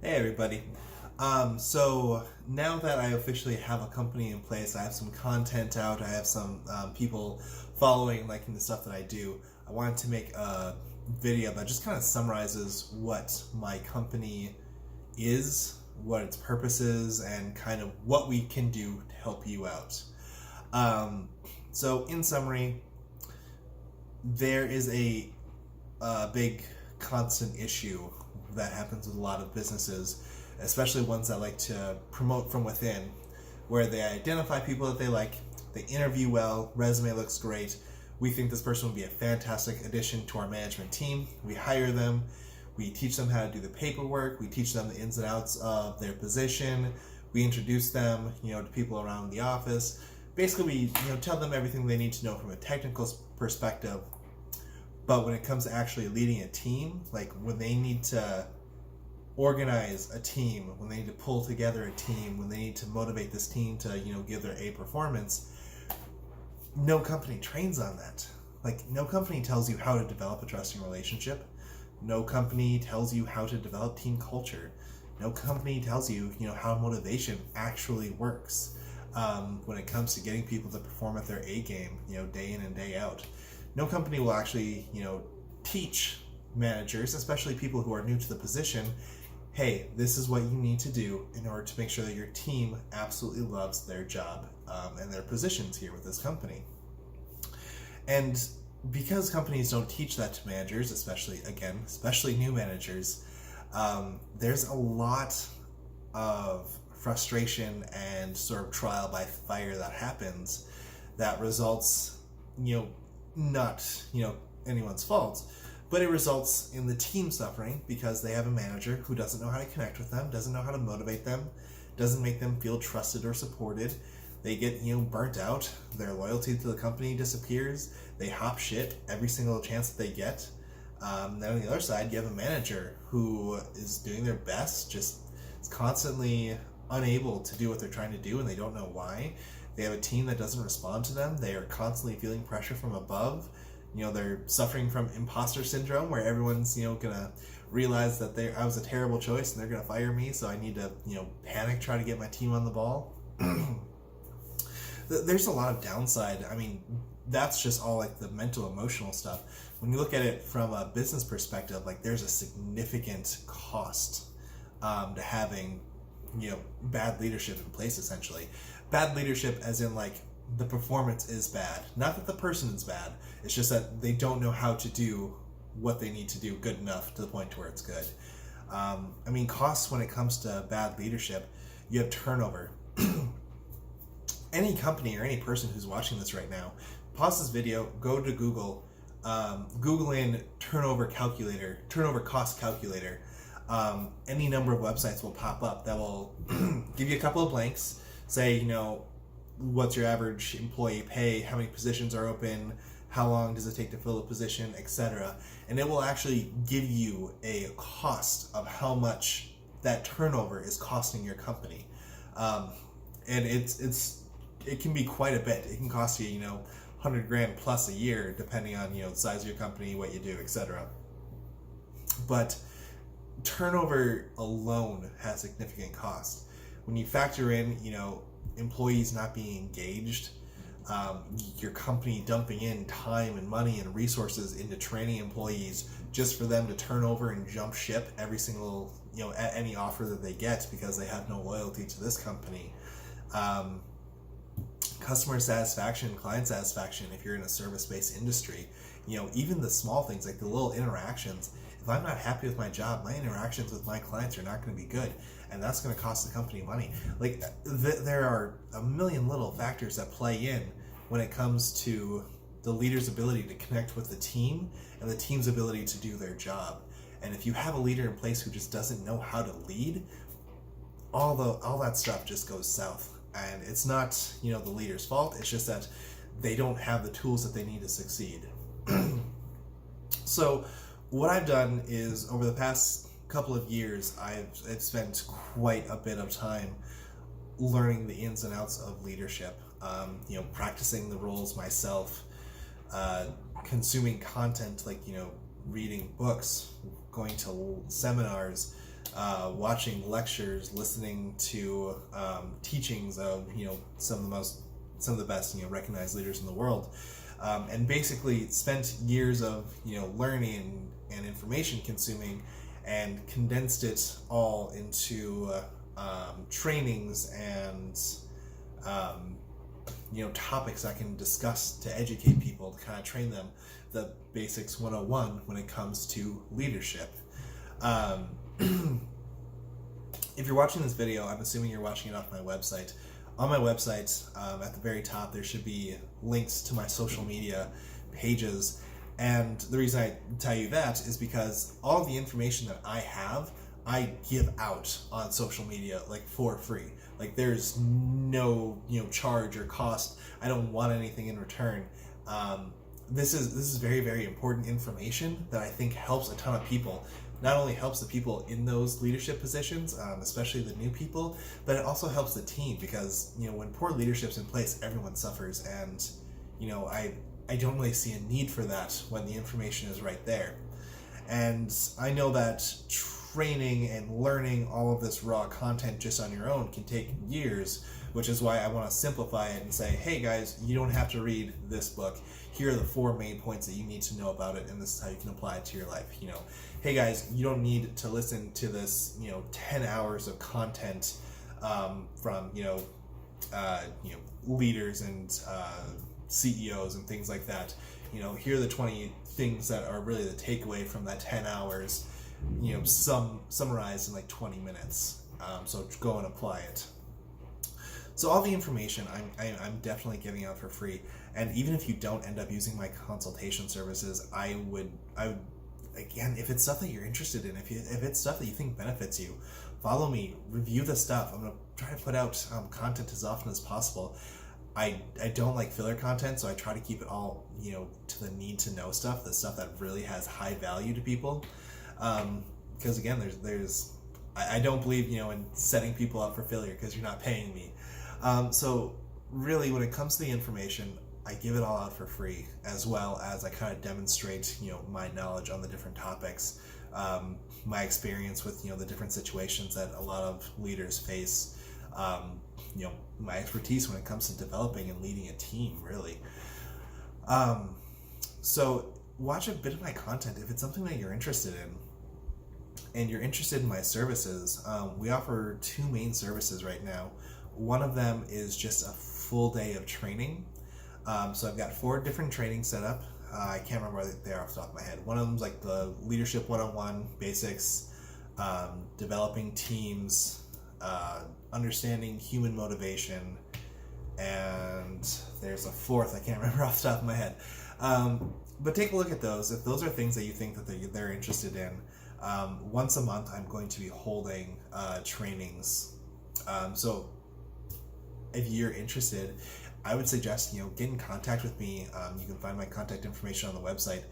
Hey everybody. So now that I officially have a company in place, I have some content out, I have some people following, liking the stuff that I do. I wanted to make a video that just kind of summarizes what my company is, what its purpose is, and kind of what we can do to help you out. Um, so, in summary, there is a big constant issue that happens with a lot of businesses, especially ones that like to promote from within, where they identify people that they like, they interview well, resume looks great. We think this person would be a fantastic addition to our management team. We hire them, we teach them how to do the paperwork, we teach them the ins and outs of their position, we introduce them, to people around the office. Basically, we tell them everything they need to know from a technical perspective. But when it comes to actually leading a team, like when they need to organize a team, when they need to pull together a team, when they need to motivate this team to, give their A performance, no company trains on that. Like, no company tells you how to develop a trusting relationship. No company tells you how to develop team culture. No company tells you, how motivation actually works when it comes to getting people to perform at their A game, day in and day out. No company will actually, teach managers, especially people who are new to the position, hey, this is what you need to do in order to make sure that your team absolutely loves their job and their positions here with this company. And because companies don't teach that to managers, especially new managers, there's a lot of frustration and sort of trial by fire that happens that results, not anyone's fault, but it results in the team suffering because they have a manager who doesn't know how to connect with them, doesn't know how to motivate them, doesn't make them feel trusted or supported. They get burnt out, their loyalty to the company disappears, they hop shit every single chance that they get. Then on the other side, you have a manager who is doing their best, just is constantly unable to do what they're trying to do, and they don't know why. They have a team that doesn't respond to them. They are constantly feeling pressure from above. They're suffering from imposter syndrome, where everyone's gonna realize that I was a terrible choice and they're gonna fire me, so I need to panic, try to get my team on the ball. There's a lot of downside. I mean, that's just all like the mental, emotional stuff. When you look at it from a business perspective, like there's a significant cost to having bad leadership in place. Essentially, bad leadership as in like the performance is bad, not that the person is bad, it's just that they don't know how to do what they need to do good enough to the point to where it's good. Costs when it comes to bad leadership, you have turnover. Any company or any person who's watching this right now, pause this video, go to Google, Google in turnover cost calculator. Any number of websites will pop up that will give you a couple of blanks, say, what's your average employee pay, how many positions are open, how long does it take to fill a position, etc. And it will actually give you a cost of how much that turnover is costing your company. And it can be quite a bit. It can cost you, 100 grand plus a year, depending on, the size of your company, what you do, etc. But turnover alone has significant cost. When you factor in, employees not being engaged, your company dumping in time and money and resources into training employees just for them to turn over and jump ship every single, at any offer that they get because they have no loyalty to this company. Customer satisfaction, client satisfaction, if you're in a service-based industry, even the small things like the little interactions. If I'm not happy with my job, my interactions with my clients are not going to be good, and that's going to cost the company money. Like there are a million little factors that play in when it comes to the leader's ability to connect with the team and the team's ability to do their job. And if you have a leader in place who just doesn't know how to lead, all that stuff just goes south. And it's not, the leader's fault. It's just that they don't have the tools that they need to succeed. So what I've done is over the past couple of years, I've spent quite a bit of time learning the ins and outs of leadership, practicing the roles myself, consuming content like, reading books, going to seminars, watching lectures, listening to teachings of some of the best recognized leaders in the world, and basically spent years of learning and information consuming, and condensed it all into trainings and topics I can discuss to educate people, to kind of train them the basics 101 when it comes to leadership. If you're watching this video, I'm assuming you're watching it off my website. On my website, at the very top, there should be links to my social media pages. And the reason I tell you that is because all of the information that I have, I give out on social media, like, for free. Like, there's no charge or cost. I don't want anything in return. This is very, very important information that I think helps a ton of people. Not only helps the people in those leadership positions, especially the new people, but it also helps the team, because when poor leadership's in place, everyone suffers, and I don't really see a need for that when the information is right there. And I know that training and learning all of this raw content just on your own can take years, which is why I want to simplify it and say, hey guys, you don't have to read this book. Here are the 4 main points that you need to know about it, and this is how you can apply it to your life. Hey guys, you don't need to listen to this 10 hours of content from leaders and CEOs and things like that. Here are the 20 things that are really the takeaway from that 10 hours, summarized in like 20 minutes. So go and apply it. So all the information I'm definitely giving out for free. And even if you don't end up using my consultation services, I would again, if it's stuff that you're interested in, if it's stuff that you think benefits you, follow me, review the stuff. I'm going to try to put out content as often as possible. I don't like filler content, so I try to keep it all, to the need to know stuff, the stuff that really has high value to people. Because again, I don't believe, in setting people up for failure because you're not paying me. So really, when it comes to the information, I give it all out for free, as well as I kind of demonstrate, my knowledge on the different topics, my experience with, the different situations that a lot of leaders face, my expertise when it comes to developing and leading a team, really. So watch a bit of my content if it's something that you're interested in, and you're interested in my services. We offer 2 main services right now. One of them is just a full day of training. So I've got 4 different trainings set up. I can't remember what they are off the top of my head. One of them's like the Leadership 101 basics, developing teams, understanding human motivation, and there's a 4th I can't remember off the top of my head. But take a look at those. If those are things that you think that they're interested in, once a month I'm going to be holding trainings. So if you're interested, I would suggest get in contact with me. You can find my contact information on the website.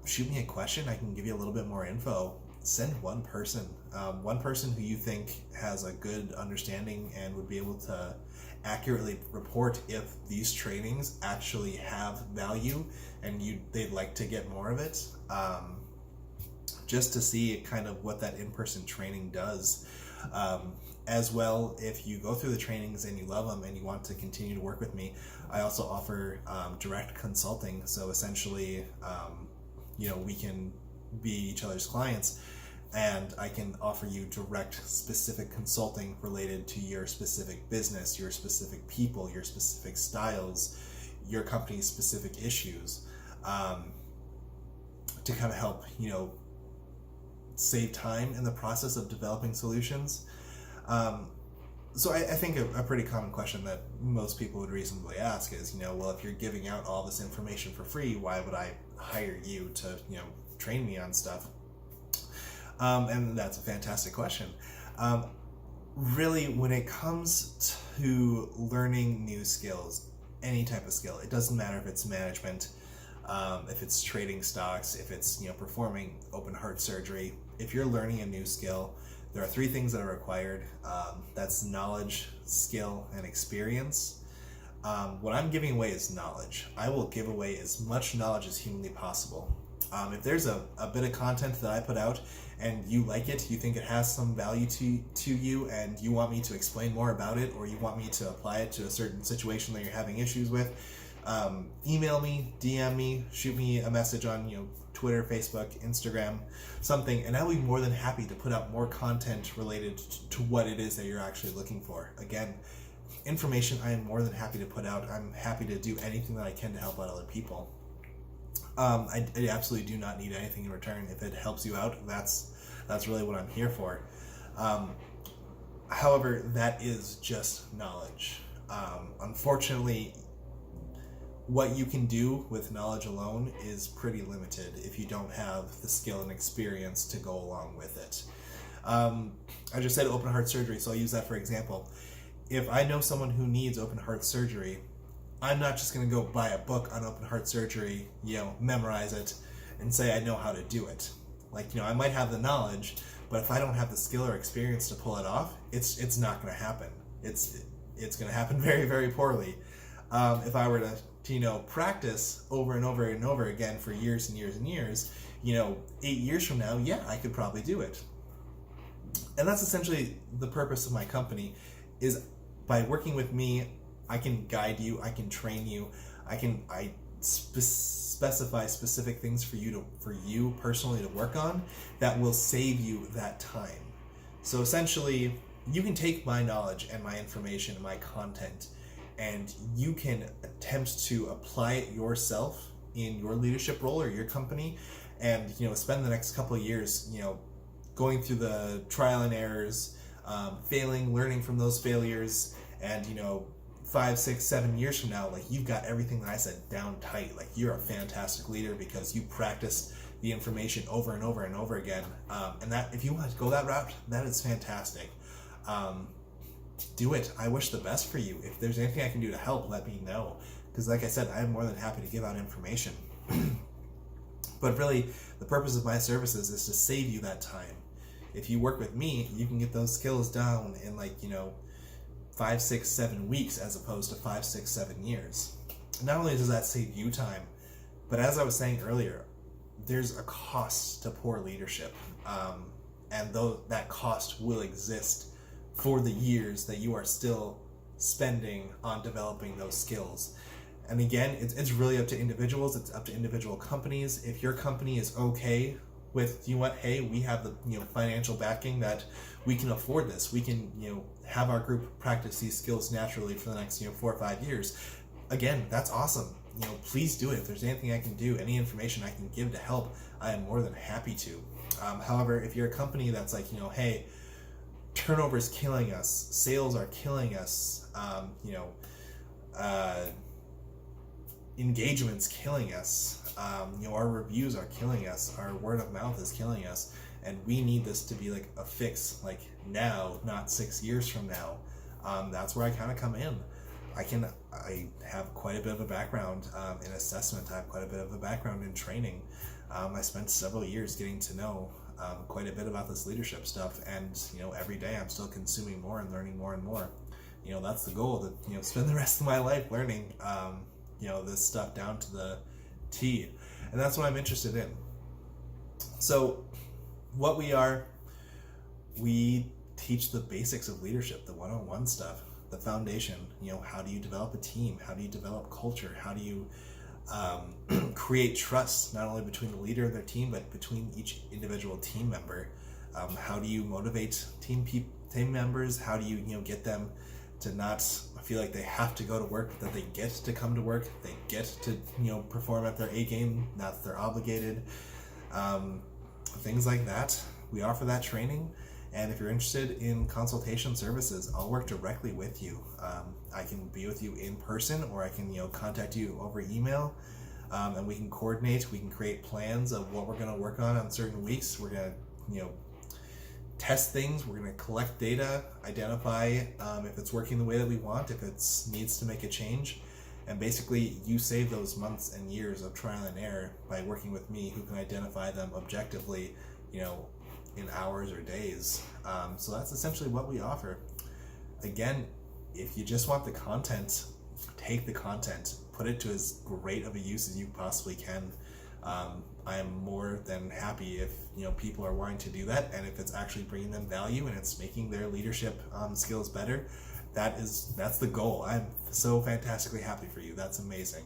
Shoot me a question. I can give you a little bit more info. Send one person who you think has a good understanding and would be able to accurately report if these trainings actually have value and they'd like to get more of it, just to see kind of what that in-person training does. As well, if you go through the trainings and you love them and you want to continue to work with me, I also offer direct consulting. So essentially, we can be each other's clients, and I can offer you direct, specific consulting related to your specific business, your specific people, your specific styles, your company's specific issues, to kind of help, save time in the process of developing solutions. So I think a pretty common question that most people would reasonably ask is, well, if you're giving out all this information for free, why would I hire you to, train me on stuff? And that's a fantastic question. Really, when it comes to learning new skills, any type of skill, it doesn't matter if it's management, if it's trading stocks, if it's, performing open heart surgery. If you're learning a new skill, there are 3 things that are required. That's knowledge, skill, and experience. What I'm giving away is knowledge. I will give away as much knowledge as humanly possible. If there's a bit of content that I put out and you like it, you think it has some value to you, and you want me to explain more about it, or you want me to apply it to a certain situation that you're having issues with, email me, DM me, shoot me a message on Twitter, Facebook, Instagram, something, and I'll be more than happy to put out more content related to what it is that you're actually looking for. Again, information I am more than happy to put out. I'm happy to do anything that I can to help out other people. I absolutely do not need anything in return. If it helps you out, that's really what I'm here for. However, that is just knowledge. Unfortunately, what you can do with knowledge alone is pretty limited if you don't have the skill and experience to go along with it. I just said open heart surgery, so I'll use that for example. If I know someone who needs open heart surgery, I'm not just going to go buy a book on open heart surgery, memorize it, and say I know how to do it. I might have the knowledge, but if I don't have the skill or experience to pull it off, it's not going to happen. It's going to happen very, very poorly. If I were to practice over and over and over again for years and years and years, 8 years from now, yeah, I could probably do it. And that's essentially the purpose of my company, is by working with me, I can guide you, I can train you, I specify specific things for you personally to work on that will save you that time. So essentially, you can take my knowledge and my information and my content, and you can attempt to apply it yourself in your leadership role or your company, and spend the next couple of years going through the trial and errors, failing, learning from those failures, and 5, 6, 7 years from now, you've got everything that I said down tight. You're a fantastic leader because you practiced the information over and over and over again. And that, if you want to go that route, that is fantastic. Do it. I wish the best for you. If there's anything I can do to help, let me know. Because like I said, I'm more than happy to give out information. But really, the purpose of my services is to save you that time. If you work with me, you can get those skills down in 5, 6, 7 weeks as opposed to 5, 6, 7 years. Not only does that save you time, but as I was saying earlier, there's a cost to poor leadership. And though that cost will exist for the years that you are still spending on developing those skills. And again, it's really up to individuals, it's up to individual companies. If your company is okay with, hey, we have the financial backing that we can afford this, we can have our group practice these skills naturally for the next 4 or 5 years, again, that's awesome. Please do it. If there's anything I can do, any information I can give to help, I am more than happy to. However, if you're a company that's hey, turnover is killing us, sales are killing us, engagement's killing us, our reviews are killing us, our word of mouth is killing us, and we need this to be a fix now, not 6 years from now. That's where I kind of come in. I have quite a bit of a background in assessment. I have quite a bit of a background in training. I spent several years getting to know quite a bit about this leadership stuff, and every day I'm still consuming more and learning more and more. That's the goal, to spend the rest of my life learning this stuff down to the T, and that's what I'm interested in. So what we teach the basics of leadership, the one-on-one stuff, the foundation. How do you develop a team? How do you develop culture? How do you create trust, not only between the leader and their team, but between each individual team member? How do you motivate team members? How do you get them to not feel like they have to go to work, that they get to come to work, they get to perform at their A game, not that they're obligated, things like that. We offer that training, and if you're interested in consultation services, I'll work directly with you. I can be with you in person, or I can contact you over email, and we can coordinate. We can create plans of what we're going to work on certain weeks. We're going to test things. We're going to collect data, identify if it's working the way that we want, if it needs to make a change, and basically you save those months and years of trial and error by working with me, who can identify them objectively, in hours or days. So that's essentially what we offer. Again, if you just want the content, take the content, put it to as great of a use as you possibly can. I am more than happy if people are wanting to do that, and if it's actually bringing them value and it's making their leadership skills better. That's the goal. I'm so fantastically happy for you. That's amazing.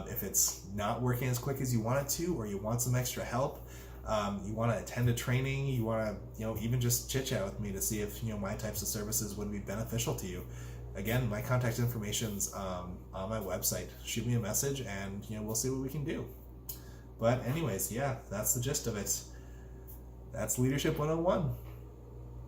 If it's not working as quick as you want it to, or you want some extra help, you want to attend a training, you want to even just chit chat with me to see if my types of services would be beneficial to you. Again, my contact information's on my website. Shoot me a message, and we'll see what we can do. But anyways, yeah, that's the gist of it. That's Leadership 101.